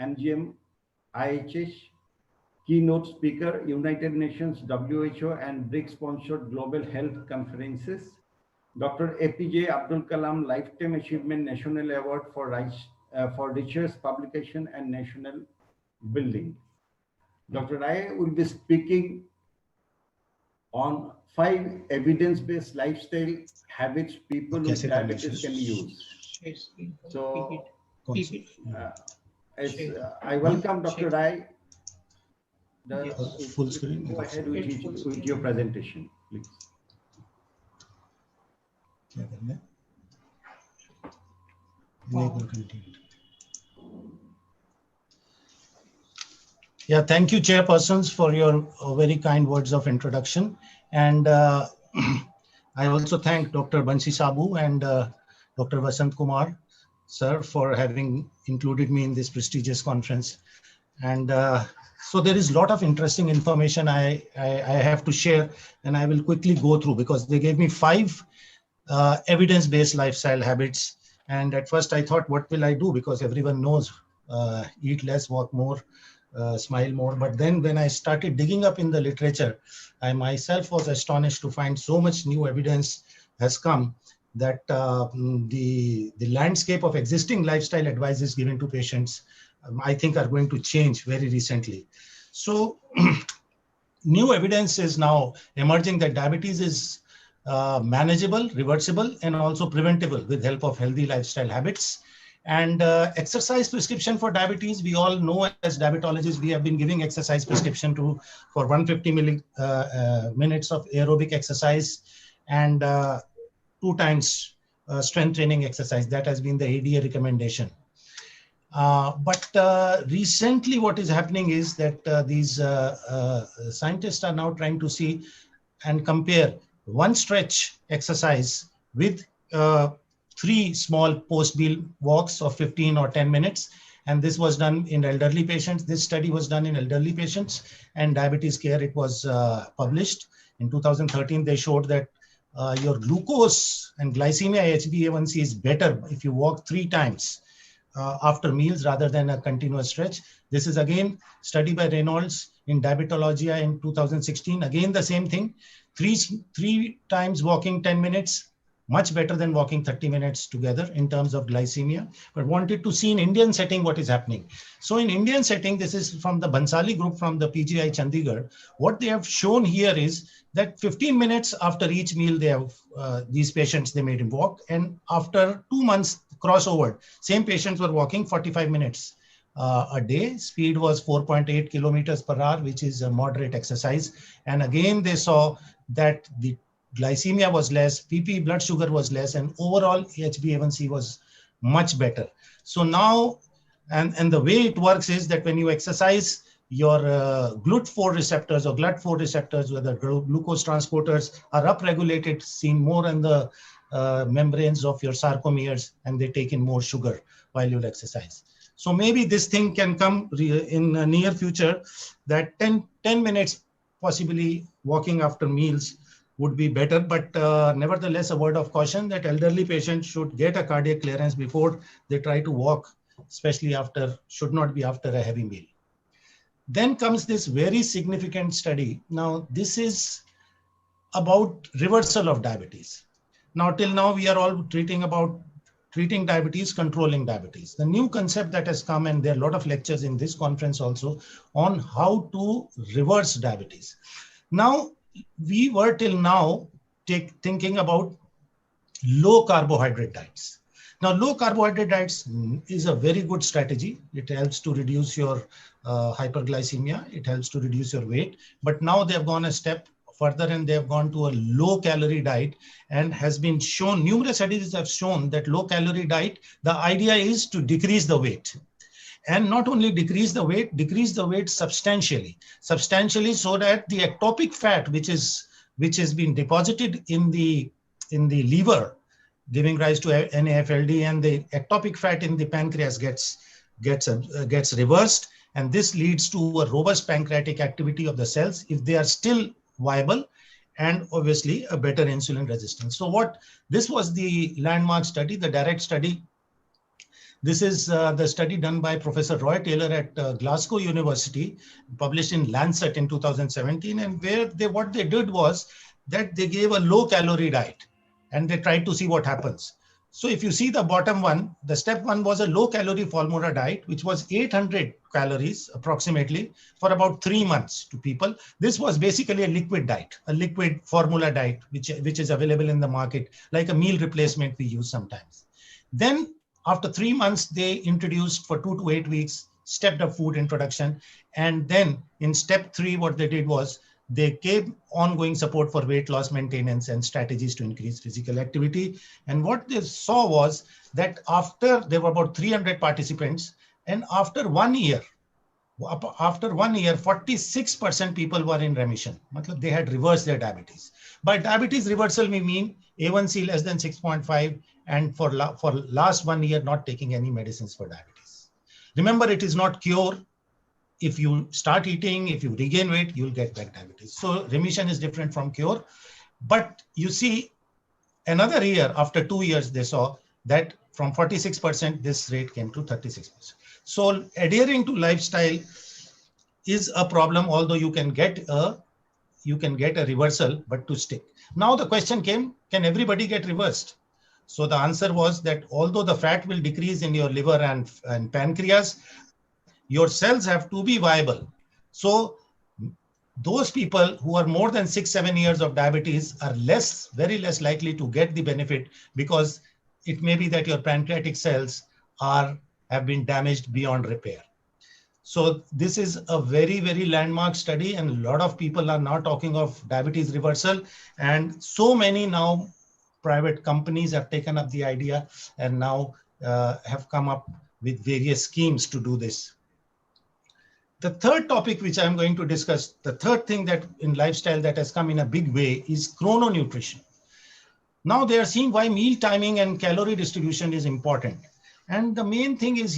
MGM, IHH, keynote speaker, United Nations, WHO, and BRICS-sponsored global health conferences. Dr. APJ Abdul Kalam Lifetime Achievement National Award for research, publication, and national building. Dr. Rai will be speaking on 5 evidence-based lifestyle habits people with diabetes can use. So, I welcome Dr. Rai. Full screen. Go ahead with your presentation, please. Yeah, thank you, chairpersons, for your very kind words of introduction. And I also thank Dr. Bansi Sabu and Dr. Vasant Kumar, sir, for having included me in this prestigious conference. And so there is a lot of interesting information I have to share, and I will quickly go through because they gave me 5 evidence-based lifestyle habits. And at first I thought, what will I do? Because everyone knows eat less, walk more, smile more. But then when I started digging up in the literature, I myself was astonished to find so much new evidence has come that the landscape of existing lifestyle advices given to patients, I think, are going to change very recently. So new evidence is now emerging that diabetes is manageable, reversible, and also preventable with help of healthy lifestyle habits. And exercise prescription for diabetes, we all know as diabetologists, we have been giving exercise prescription for 150 minutes of aerobic exercise and 2 times strength training exercise. That has been the ADA recommendation. But recently what is happening is that these scientists are now trying to see and compare one stretch exercise with 3 small post-meal walks of 15 or 10 minutes. And this was done in elderly patients. This study was done in elderly patients and Diabetes Care. It was published in 2013. They showed that your glucose and glycemia HbA1c is better if you walk 3 times after meals rather than a continuous stretch. This is again study by Reynolds in Diabetologia in 2016. Again, the same thing. 3 times walking 10 minutes, much better than walking 30 minutes together in terms of glycemia, but wanted to see in Indian setting what is happening. So in Indian setting, this is from the Bansali group from the PGI Chandigarh. What they have shown here is that 15 minutes after each meal, they have these patients, they made him walk. And after 2 months crossover, same patients were walking 45 minutes a day. Speed was 4.8 kilometers per hour, which is a moderate exercise. And again, they saw that the glycemia was less, PP blood sugar was less, and overall HbA1c was much better. So now, and the way it works is that when you exercise, your GLUT4 receptors or GLUT4 receptors, whether glucose transporters, are upregulated, seen more in the membranes of your sarcomeres, and they take in more sugar while you exercise. So maybe this thing can come in the near future, that 10 minutes possibly walking after meals would be better, but nevertheless, a word of caution that elderly patients should get a cardiac clearance before they try to walk, especially after, should not be after a heavy meal. Then comes this very significant study. Now, this is about reversal of diabetes. Now, till now, we are all treating diabetes, controlling diabetes. The new concept that has come, and there are a lot of lectures in this conference also, on how to reverse diabetes. Now, we were till now thinking about low carbohydrate diets. Now, low carbohydrate diets is a very good strategy. It helps to reduce your hyperglycemia. It helps to reduce your weight. But now they have gone a step further and they have gone to a low calorie diet, and has been shown, numerous studies have shown that low calorie diet, the idea is to decrease the weight. And not only decrease the weight substantially so that the ectopic fat, which has been deposited in the liver, giving rise to NAFLD, and the ectopic fat in the pancreas gets reversed. And this leads to a robust pancreatic activity of the cells if they are still viable, and obviously a better insulin resistance. So this was the landmark study, the DIRECT study. This is the study done by Professor Roy Taylor at Glasgow University, published in Lancet in 2017. And where what they did was that they gave a low calorie diet and they tried to see what happens. So if you see the bottom one, the step one was a low calorie formula diet, which was 800 calories approximately for about 3 months to people. This was basically a liquid diet, a liquid formula diet, which is available in the market, like a meal replacement we use sometimes. Then after 3 months, they introduced for 2 to 8 weeks, stepped up food introduction. And then in step 3, what they did was they gave ongoing support for weight loss maintenance and strategies to increase physical activity. And what they saw was that after there were about 300 participants, and after 1 year, 46% people were in remission. They had reversed their diabetes. By diabetes reversal, we mean A1C less than 6.5, and for last 1 year, not taking any medicines for diabetes. Remember, it is not cure. If you start eating, if you regain weight, you'll get back diabetes. So remission is different from cure. But you see, another year, after 2 years, they saw that from 46%, this rate came to 36%. So adhering to lifestyle is a problem, although you can get a reversal, but to stick. Now the question came, can everybody get reversed? So the answer was that although the fat will decrease in your liver and pancreas, your cells have to be viable. So those people who are more than 6-7 years of diabetes are very less likely to get the benefit, because it may be that your pancreatic cells have been damaged beyond repair. So this is a very, very landmark study, and a lot of people are now talking of diabetes reversal. And so many now private companies have taken up the idea and now have come up with various schemes to do this. The third topic which I'm going to discuss, the third thing that in lifestyle that has come in a big way is chrononutrition. Now they are seeing why meal timing and calorie distribution is important. And the main thing is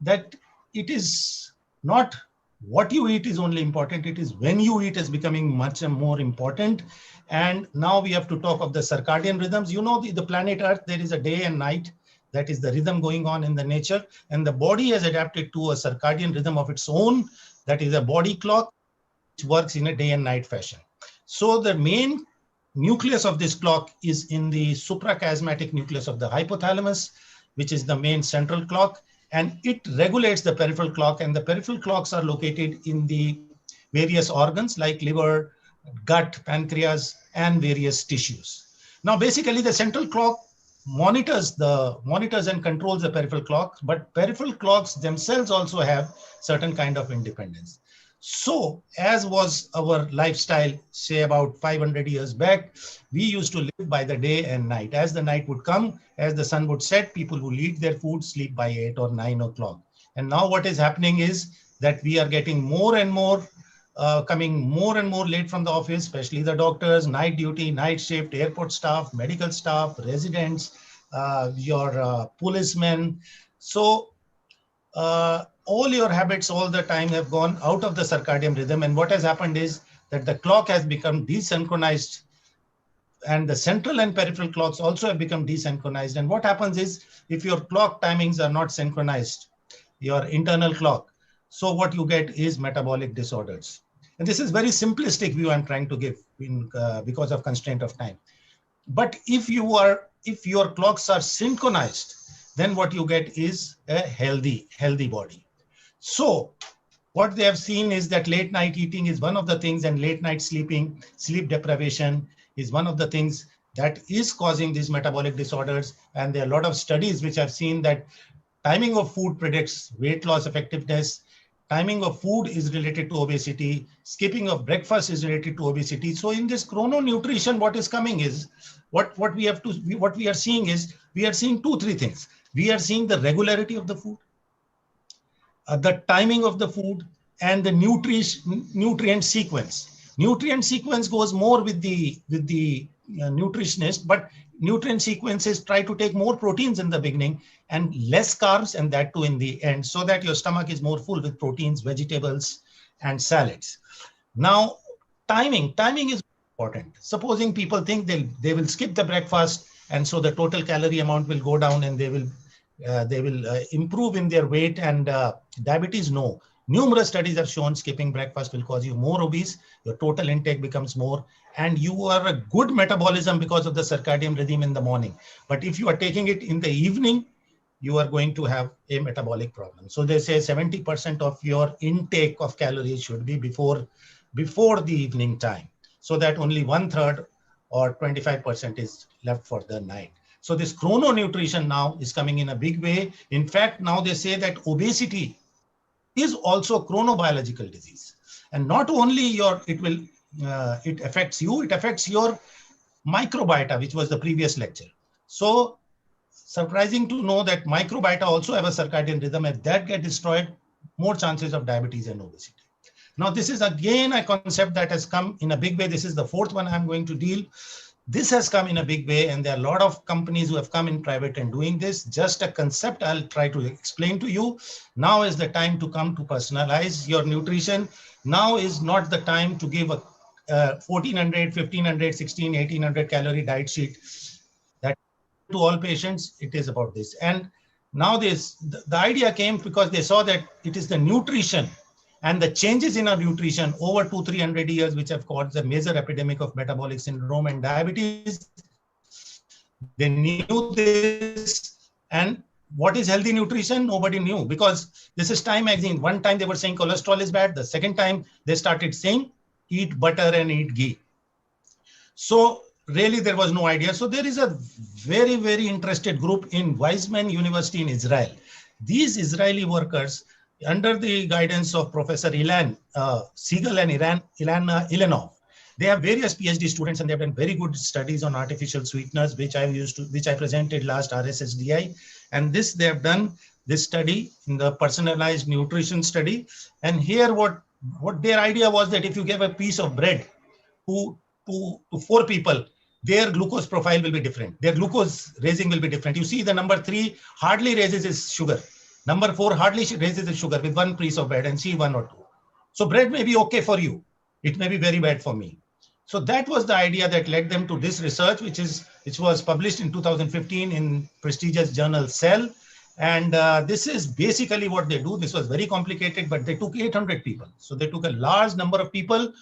that it is not what you eat is only important, it is when you eat is becoming much more important. And now we have to talk of the circadian rhythms. You know, the planet Earth, there is a day and night. That is the rhythm going on in the nature, and the body has adapted to a circadian rhythm of its own. That is a body clock which works in a day and night fashion. So the main nucleus of this clock is in the suprachiasmatic nucleus of the hypothalamus, which is the main central clock, and it regulates the peripheral clock. And the peripheral clocks are located in the various organs like liver, gut, pancreas, and various tissues. Now, basically, the central clock monitors and controls the peripheral clock, but peripheral clocks themselves also have certain kind of independence. So as was our lifestyle, say about 500 years back, we used to live by the day and night. As the night would come, as the sun would set, people would eat their food, sleep by 8 or 9 o'clock. And now what is happening is that we are getting more and more coming more and more late from the office, especially the doctors, night duty, night shift, airport staff, medical staff, residents, your policemen. So all your habits all the time have gone out of the circadian rhythm. And what has happened is that the clock has become desynchronized, and the central and peripheral clocks also have become desynchronized. And what happens is, if your clock timings are not synchronized, your internal clock, so what you get is metabolic disorders. And this is very simplistic view I'm trying to give because of constraint of time. But if your clocks are synchronized, then what you get is a healthy body. So what they have seen is that late night eating is one of the things, and late night sleeping, sleep deprivation is one of the things that is causing these metabolic disorders. And there are a lot of studies which have seen that timing of food predicts weight loss effectiveness. Timing of food is related to obesity. Skipping of breakfast is related to obesity. So in this chrononutrition, what is coming is, what we are seeing is, we are seeing 2-3 things. We are seeing the regularity of the food, the timing of the food, and the nutrient sequence. Nutrient sequence goes more with the nutritionist, but nutrient sequences try to take more proteins in the beginning and less carbs, and that too in the end, so that your stomach is more full with proteins, vegetables, and salads. Now, timing is important. Supposing people think they will skip the breakfast, and so the total calorie amount will go down, and they will improve in their weight, and diabetes, no. Numerous studies have shown skipping breakfast will cause you more obese, your total intake becomes more, and you are a good metabolism because of the circadian rhythm in the morning. But if you are taking it in the evening, you are going to have a metabolic problem. So they say 70% of your intake of calories should be before the evening time, so that only 1/3 or 25% is left for the night. So this chrononutrition now is coming in a big way. In fact, now they say that obesity is also a chronobiological disease. And not only it affects you, it affects your microbiota, which was the previous lecture. So surprising to know that microbiota also have a circadian rhythm. If that get destroyed, more chances of diabetes and obesity. Now, this is again a concept that has come in a big way. This is the fourth one I'm going to deal. This has come in a big way, and there are a lot of companies who have come in private and doing this. Just a concept I'll try to explain to you. Now is the time to come to personalize your nutrition. Now is not the time to give a 1400, 1500, 1600, 1800 calorie diet sheet. That to all patients, it is about this. And now the idea came because they saw that it is the nutrition and the changes in our nutrition over 200-300 years, which have caused a major epidemic of metabolic syndrome and diabetes. They knew this. And what is healthy nutrition? Nobody knew, because this is Time magazine. One time they were saying cholesterol is bad. The second time they started saying eat butter and eat ghee. So really there was no idea. So there is a very, very interested group in Weizmann University in Israel. These Israeli workers, under the guidance of Professor Ilan Siegel and Ilan Ilanov, they have various PhD students, and they have done very good studies on artificial sweeteners, which I presented last RSSDI. And they have done this study in the personalized nutrition study. And here what their idea was that if you give a piece of bread to 4 people, their glucose profile will be different. Their glucose raising will be different. You see the number 3 hardly raises his sugar. Number 4 hardly raises his sugar with 1 piece of bread, and see 1 or 2. So bread may be okay for you. It may be very bad for me. So that was the idea that led them to this research, which was published in 2015 in prestigious journal Cell. And this is basically what they do. This was very complicated, but they took 800 people. So they took a large number of people.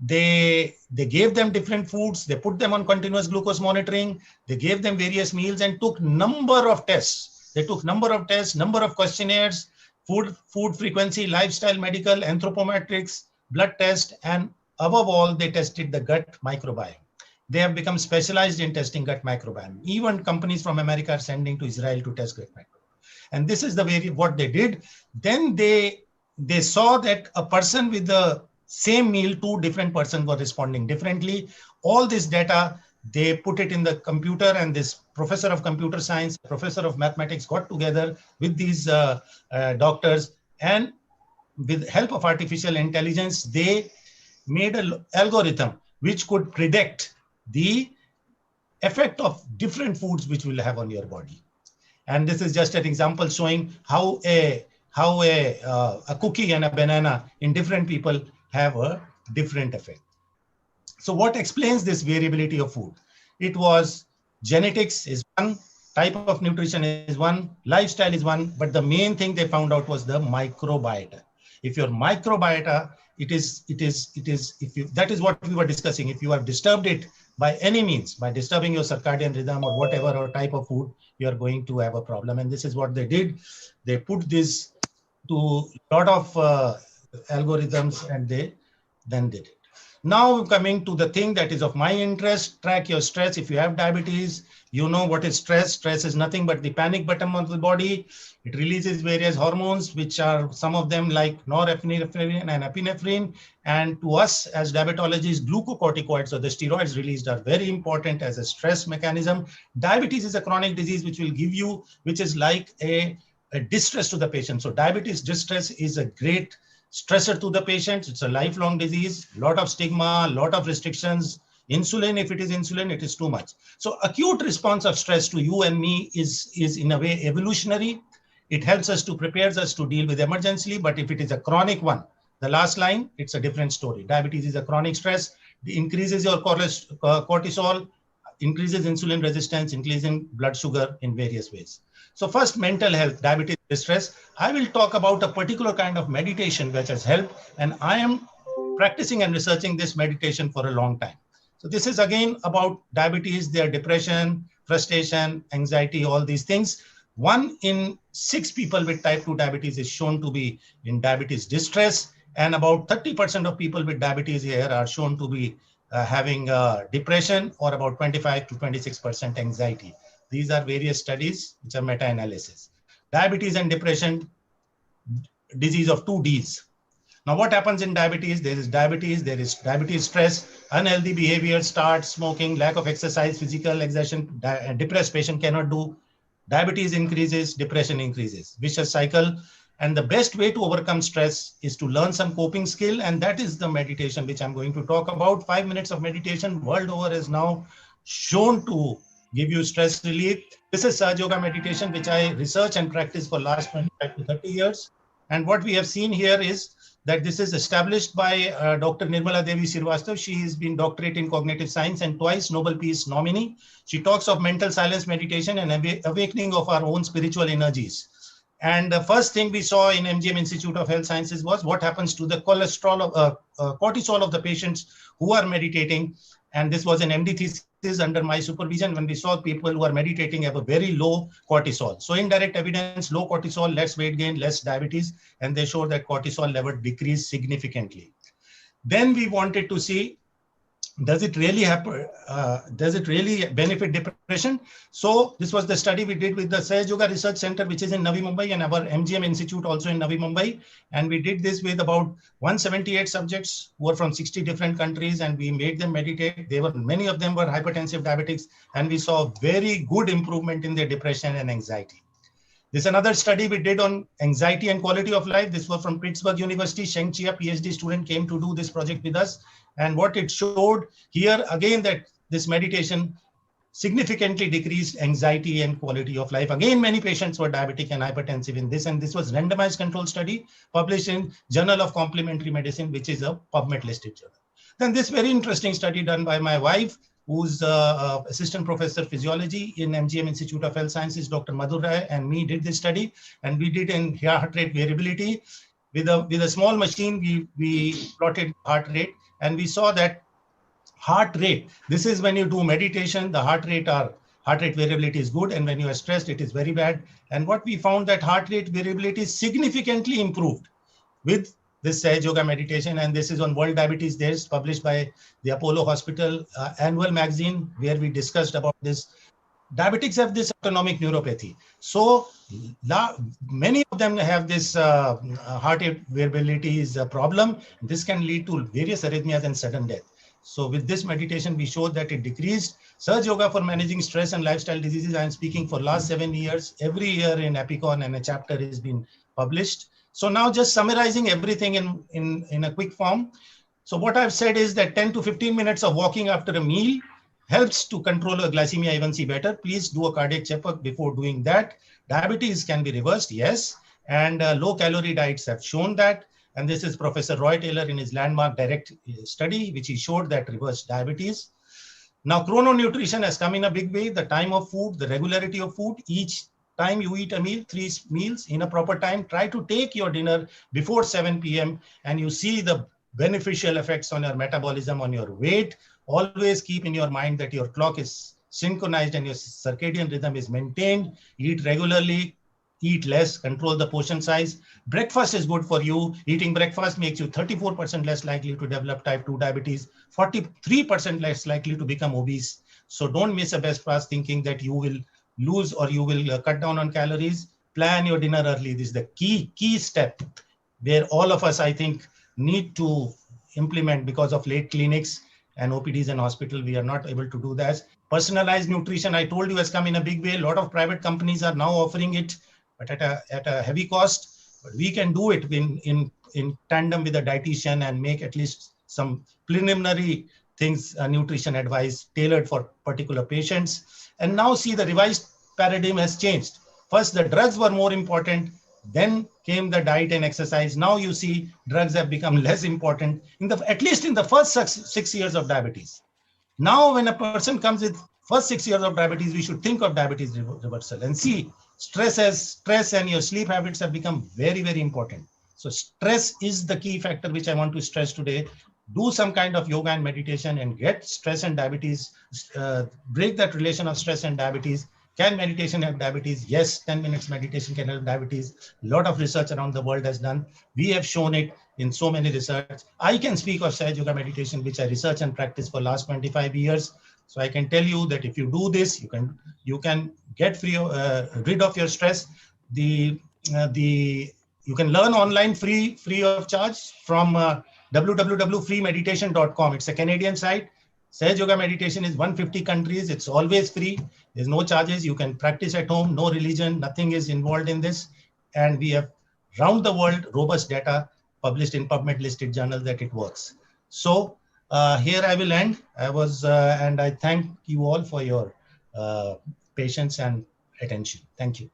They gave them different foods. They put them on continuous glucose monitoring. They gave them various meals and took number of tests. They took number of tests, number of questionnaires, food frequency, lifestyle, medical, anthropometrics, blood test, and above all, they tested the gut microbiome. They have become specialized in testing gut microbiome. Even companies from America are sending to Israel to test gut microbiome. And this is what they did. Then they saw that a person with the same meal, 2 different persons were responding differently. All this data, they put it in the computer, and this professor of computer science, professor of mathematics got together with these doctors, and with help of artificial intelligence, they made an algorithm which could predict the effect of different foods which will have on your body. And this is just an example showing how a cookie and a banana in different people have a different effect. So what explains this variability of food? It was genetics is one, type of nutrition is one, lifestyle is one, but the main thing they found out was the microbiota. If your microbiota, that is what we were discussing. If you have disturbed it by any means, by disturbing your circadian rhythm or whatever or type of food, you are going to have a problem. And this is what they did. They put this to a lot of algorithms, and they then did it. Now coming to the thing that is of my interest, track your stress. If you have diabetes, you know what is stress. Stress is nothing but the panic button of the body. It releases various hormones, which are some of them like norepinephrine and epinephrine. And to us as diabetologists, glucocorticoids, or the steroids released, are very important as a stress mechanism. Diabetes is a chronic disease which is like a distress to the patient. So diabetes distress is a great stressor to the patient. It's a lifelong disease, a lot of stigma, a lot of restrictions. Insulin, if it is insulin, it is too much. So acute response of stress to you and me is in a way evolutionary. It helps us to prepare us to deal with emergency. But if it is a chronic one, the last line, it's a different story. Diabetes is a chronic stress. It increases your cortisol, increases insulin resistance, increasing blood sugar in various ways. So first, mental health, diabetes distress. I will talk about a particular kind of meditation which has helped, and I am practicing and researching this meditation for a long time. So this is again about diabetes, their depression, frustration, anxiety, all these things. 1 in 6 people with type 2 diabetes is shown to be in diabetes distress, and about 30% of people with diabetes here are shown to be having depression, or about 25 to 26% anxiety. These are various studies which are meta-analysis. Diabetes and depression, disease of 2 Ds. Now, what happens in diabetes? There is diabetes stress, unhealthy behavior, start smoking, lack of exercise, physical exertion, depressed patient cannot do. Diabetes increases, depression increases, vicious cycle. And the best way to overcome stress is to learn some coping skill. And that is the meditation which I'm going to talk about. 5 minutes of meditation world over is now shown to give you stress relief. This is Sahaja Yoga meditation, which I research and practice for last 25 to 30 years. And what we have seen here is that this is established by Dr. Nirmala Devi Srivastava. She has been doctorate in cognitive science and twice Nobel Peace nominee. She talks of mental silence meditation and awakening of our own spiritual energies. And the first thing we saw in MGM Institute of Health Sciences was what happens to the cortisol of the patients who are meditating. And this was an MD thesis under my supervision when we saw people who are meditating have a very low cortisol. So indirect evidence, low cortisol, less weight gain, less diabetes, and they showed that cortisol level decreased significantly. Then we wanted to see, does it really happen? Does it really benefit depression? So this was the study we did with the Sahaja Yoga Research Center, which is in Navi Mumbai, and our MGM Institute also in Navi Mumbai. And we did this with about 178 subjects who were from 60 different countries, and we made them meditate. Many of them were hypertensive diabetics, and we saw very good improvement in their depression and anxiety. This is another study we did on anxiety and quality of life. This was from Pittsburgh University. Sheng Chia, PhD student, came to do this project with us. And what it showed here, again, that this meditation significantly decreased anxiety and quality of life. Again, many patients were diabetic and hypertensive in this, and this was randomized control study published in Journal of Complementary Medicine, which is a PubMed listed journal. Then this very interesting study done by my wife, who's assistant professor physiology in MGM Institute of Health Sciences, Dr. Madhur Rai, and me did this study, and we did in heart rate variability. With a small machine, we plotted heart rate, and we saw that heart rate, this is when you do meditation, the heart rate variability is good, and when you are stressed, it is very bad. And what we found that heart rate variability is significantly improved with this Sahaja Yoga meditation, and this is on World Diabetes Days, published by the Apollo Hospital annual magazine, where we discussed about this. Diabetics have this autonomic neuropathy. So many of them have this heart rate variability is a problem. This can lead to various arrhythmias and sudden death. So with this meditation, we showed that it decreased. Sahaja Yoga for managing stress and lifestyle diseases. I am speaking for last 7 years. Every year in Epicon, and a chapter has been published. So now just summarizing everything in a quick form. So what I've said is that 10 to 15 minutes of walking after a meal helps to control a glycemia A1C better. Please do a cardiac checkup before doing that. Diabetes can be reversed, yes. And low-calorie diets have shown that. And this is Professor Roy Taylor in his landmark direct study, which he showed that reversed diabetes. Now, chrononutrition has come in a big way. The time of food, the regularity of food, each time you eat a meal, 3 meals in a proper time. Try to take your dinner before 7 p.m. and you see the beneficial effects on your metabolism, on your weight. Always keep in your mind that your clock is synchronized and your circadian rhythm is maintained. Eat regularly, eat less, control the portion size. Breakfast is good for you. Eating breakfast makes you 34% less likely to develop type 2 diabetes, 43% less likely to become obese. So don't miss a breakfast thinking that you will lose or you will cut down on calories. Plan your dinner early. This is the key step where all of us, I think, need to implement. Because of late clinics and OPDs and hospital, we are not able to do that. Personalized nutrition, I told you, has come in a big way. A lot of private companies are now offering it, but at a heavy cost. But we can do it in tandem with a dietitian and make at least some preliminary things, nutrition advice tailored for particular patients. And now see, the revised paradigm has changed. First, the drugs were more important. Then came the diet and exercise. Now you see drugs have become less important at least in the first 6 years of diabetes. Now, when a person comes with first 6 years of diabetes, we should think of diabetes reversal and see stress and your sleep habits have become very, very important. So stress is the key factor which I want to stress today. Do some kind of yoga and meditation and get stress and diabetes, break that relation of stress and diabetes. Can meditation help diabetes? Yes, 10 minutes meditation can help diabetes. A lot of research around the world has done. We have shown it in so many research. I can speak of Sahaj Yoga meditation, which I research and practice for last 25 years. So I can tell you that if you do this, you can get rid of your stress. You can learn online free of charge from www.freemeditation.com. It's a Canadian site. Sahaj Yoga meditation is 150 countries. It's always free. There's no charges. You can practice at home. No religion. Nothing is involved in this. And we have round the world robust data published in PubMed listed journals that it works. So here I will end. And I thank you all for your patience and attention. Thank you.